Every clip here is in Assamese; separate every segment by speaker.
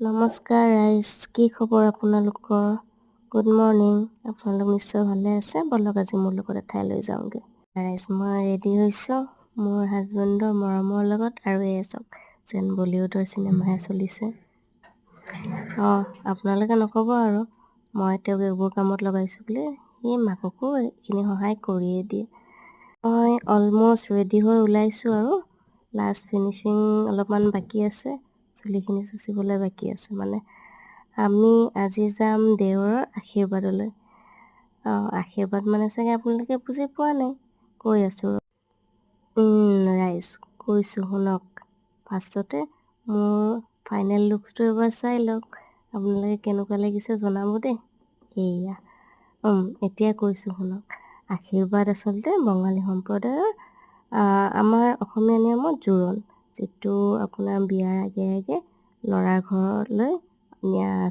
Speaker 1: নমস্কাৰ ৰাইজ, কি খবৰ আপোনালোকৰ? Good morning. আপোনালোক নিশ্চয় ভালে আছে। বলক আজি মোৰ লগত এঠাইলৈ যাওঁগৈ। ৰাইজ, মই ৰেডি হৈছোঁ মোৰ হাজবেণ্ডৰ মৰমৰ লগত, আৰু এই চাওক যেন বলিউডৰ চিনেমাহে চলিছে। আপোনালোকে নক'ব আৰু মই তেওঁক এইবোৰ কামত লগাইছোঁ বুলি। সি মাককো এইখিনি সহায় কৰিয়ে দিয়ে। মই অলমষ্ট ৰেডি হৈ ওলাইছোঁ আৰু লাষ্ট ফিনিচিং অলপমান বাকী আছে। চুলিখিনি চুচিবলৈ বাকী আছে। মানে আমি আজি যাম দেওৰৰ আশীৰ্বাদলৈ। আশীৰ্বাদ মানে চাগে আপোনালোকে বুজি পোৱা নাই, কৈ আছোঁ ৰাইজ, কৈছোঁ শুনক। ফাৰ্ষ্টতে মোৰ ফাইনেল লুকছটো এবাৰ চাই লওক, আপোনালোকে কেনেকুৱা লাগিছে জনাব দেই। এয়া এতিয়া কৈছোঁ শুনক। আশীৰ্বাদ আচলতে বঙালী সম্প্ৰদায়ৰ আমাৰ অসমীয়া নিয়মত জোৰোণ, যিটো আপোনাৰ বিয়াৰ আগে আগে ল'ৰাৰ ঘৰলৈ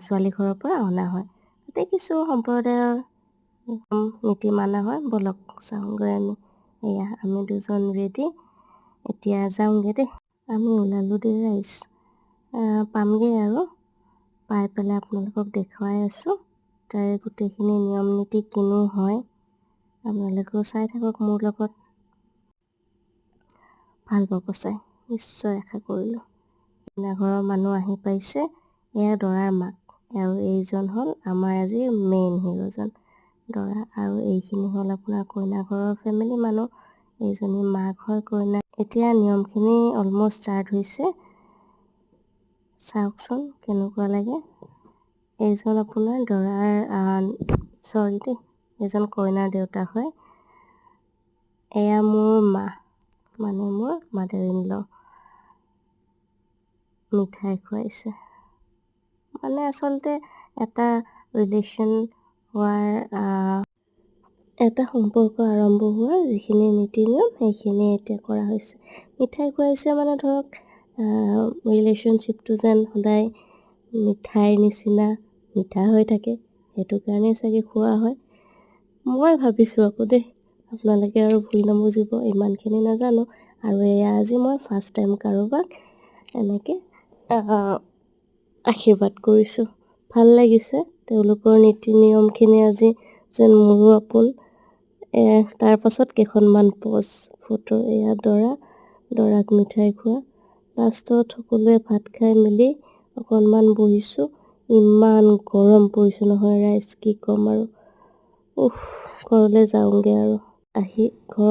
Speaker 1: ছোৱালী ঘৰৰ পৰা অনা হয়। তাতে কিছু সম্প্ৰদায়ৰ নীতি মানা হয়। বলক চাওঁগৈ আমি। এয়া আমি দুজন ৰেডি, এতিয়া যাওঁগৈ দেই। আমি ওলালোঁ দেই ৰাইজ, পামগৈ আৰু পাই পেলাই আপোনালোকক দেখুৱাই আছোঁ তাৰে গোটেইখিনি নিয়ম নীতি কিনো হয়। আপোনালোকেও চাই থাকক মোৰ লগত, ভাল পাব চাই, নিশ্চয় আশা কৰিলোঁ। কইনা ঘৰৰ মানুহ আহি পাইছে। এয়া দৰাৰ মাক, আৰু এইজন হ'ল আমাৰ আজি মেইন হিৰোজন দৰা, আৰু এইখিনি হ'ল আপোনাৰ কইনা ঘৰৰ ফেমিলি মানুহ। এইজনী মাক হয় কইনা। এতিয়া নিয়মখিনি অলমষ্ট ষ্টাৰ্ট হৈছে, চাওকচোন কেনেকুৱা লাগে। এইজন আপোনাৰ দৰাৰ এইজন কইনাৰ দেউতাক হয়। এয়া মোৰ মা, মানে মোৰ মাদাৰ ইন ল। মিঠাই খুৱাইছে, মানে আচলতে এটা ৰিলেশ্যন হোৱাৰ এটা সম্পৰ্ক আৰম্ভ হোৱাৰ যিখিনি নীতি নিয়ম সেইখিনি এতিয়া কৰা হৈছে। মিঠাই খুৱাইছে মানে ধৰক ৰিলেশ্যনশ্বিপটো যেন সদায় মিঠাইৰ নিচিনা মিঠা হৈ থাকে, সেইটো কাৰণেই চাগে খোৱা হয়। মই ভাবিছোঁ আকৌ দেই, আপোনালোকে আৰু ভুল নবুজিব, ইমানখিনি নাজানো। আৰু এয়া আজি মই ফাৰ্ষ্ট টাইম কাৰোবাক এনেকৈ আশীৰ্বাদ কৰিছোঁ। ভাল লাগিছে তেওঁলোকৰ নীতি নিয়মখিনি আজি যেন মোৰো আপোন। তাৰ পাছত কেইখনমান প'জ ফটো। এয়া দৰাক মিঠাই খোৱা। লাষ্টত সকলোৱে ভাত খাই মেলি অকণমান বহিছোঁ। ইমান গৰম পৰিছে নহয় ৰাইজ, কি ক'ম আৰু। ঘৰলৈ যাওঁগৈ আৰু আহি ঘৰত